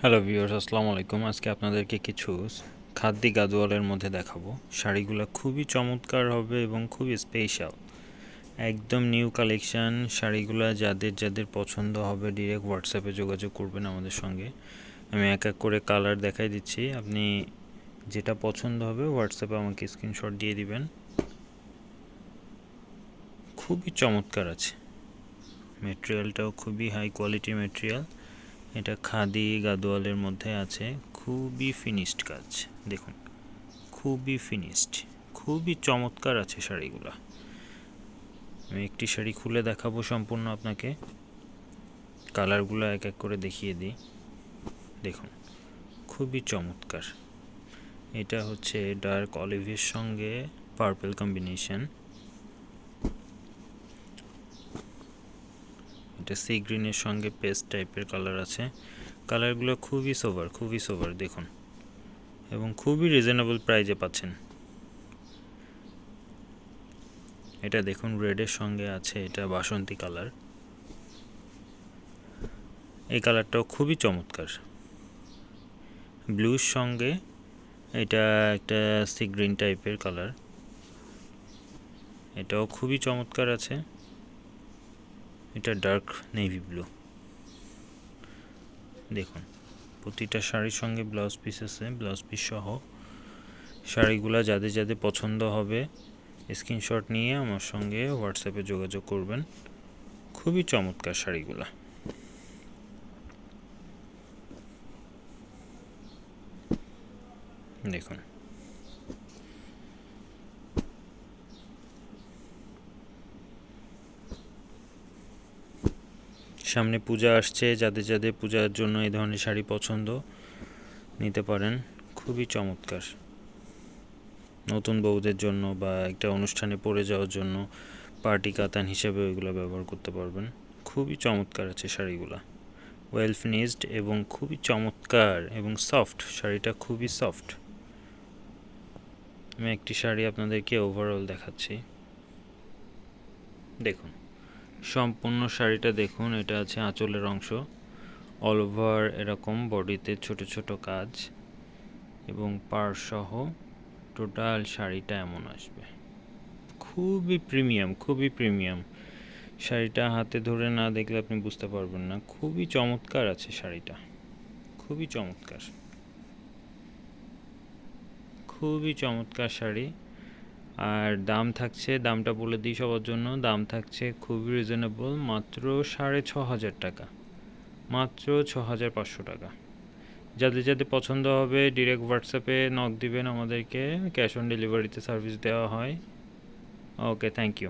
Hello viewers, আসসালামু আলাইকুম। আজকে আপনাদেরকে কিছু খাদ্দি গাদোয়ালের মধ্যে দেখাবো। শাড়িগুলো খুবই চমৎকার হবে এবং খুবই স্পেশাল, একদম নিউ কালেকশান। শাড়িগুলো যাদের যাদের পছন্দ হবে ডিরেক্ট হোয়াটসঅ্যাপে যোগাযোগ করবেন আমাদের সঙ্গে। আমি এক এক করে কালার দেখাই দিচ্ছি, আপনি যেটা পছন্দ হবে হোয়াটসঅ্যাপে আমাকে স্ক্রিনশট দিয়ে দিবেন। খুবই চমৎকার আছে, মেটেরিয়ালটাও খুবই হাই কোয়ালিটি মেটেরিয়াল। এটা খাদি গাদোয়ালের মধ্যে আছে, খুবই ফিনিশড কাজ। দেখুন, খুবই ফিনিশড, খুবই চমৎকার আছে শাড়িগুলো। আমি একটি শাড়ি খুলে দেখাবো সম্পূর্ণ আপনাকে, কালারগুলো এক এক করে দেখিয়ে দিই। দেখুন, খুবই চমৎকার। এটা হচ্ছে ডার্ক অলিভের সঙ্গে পার্পল কম্বিনেশন। এটা সি গ্রিনের সঙ্গে পেস্ট টাইপের কালার আছে। কালারগুলো খুবই সোবার দেখুন, এবং খুবই রিজনেবল প্রাইজে পাচ্ছেন। এটা দেখুন, রেডের সঙ্গে আছে এটা বাসন্তী কালার। এই কালারটাও খুবই চমৎকার। ব্লুর সঙ্গে এটা একটা সি গ্রিন টাইপের কালার, এটাও খুবই চমৎকার আছে। এটা ডার্ক নেভি ব্লু। দেখুন, প্রতিটা শাড়ির সঙ্গে ব্লাউজ পিস আছে, ব্লাউজ পিস সহ। শাড়িগুলো যাদের যাদের পছন্দ হবে স্ক্রিনশট নিয়ে আমার সঙ্গে হোয়াটসঅ্যাপে যোগাযোগ করবেন। খুবই চমৎকার শাড়িগুলো। দেখুন, সামনে পূজা আসছে, যাদের যাদের পূজার জন্য এই ধরনের শাড়ি পছন্দ নিতে পারেন। খুবই চমৎকার, নতুন বউদের জন্য বা একটা অনুষ্ঠানে পরে যাওয়ার জন্য পার্টি কাতান হিসেবে ওইগুলো ব্যবহার করতে পারবেন। খুবই চমৎকার আছে শাড়িগুলো, ওয়েল ফিনিশড এবং খুবই চমৎকার এবং সফট। শাড়িটা খুবই সফট। আমি একটি শাড়ি আপনাদেরকে ওভারঅল দেখাচ্ছি। দেখুন, সম্পূর্ণ শাড়িটা দেখুন। এটা আছে আঁচলের অংশ, অল ওভার এরকম বডিতে ছোট ছোট কাজ এবং পাড় সহ টোটাল শাড়িটা এমন আসবে। খুবই প্রিমিয়াম। শাড়িটা হাতে ধরে না দেখলে আপনি বুঝতে পারবেন না। খুবই চমৎকার আছে শাড়িটা, খুবই চমৎকার শাড়ি। আর দাম থাকছে, দামটা বলে দিই সবার জন্য, দাম থাকছে খুবই রিজনেবল, মাত্র 6,500 টাকা, মাত্র 6,500 টাকা। যাদের যাদের পছন্দ হবে ডিরেক্ট হোয়াটসঅ্যাপে নক দিবেন আমাদেরকে, ক্যাশ অন ডেলিভারিতে সার্ভিস দেওয়া হয়। ওকে, থ্যাংক ইউ।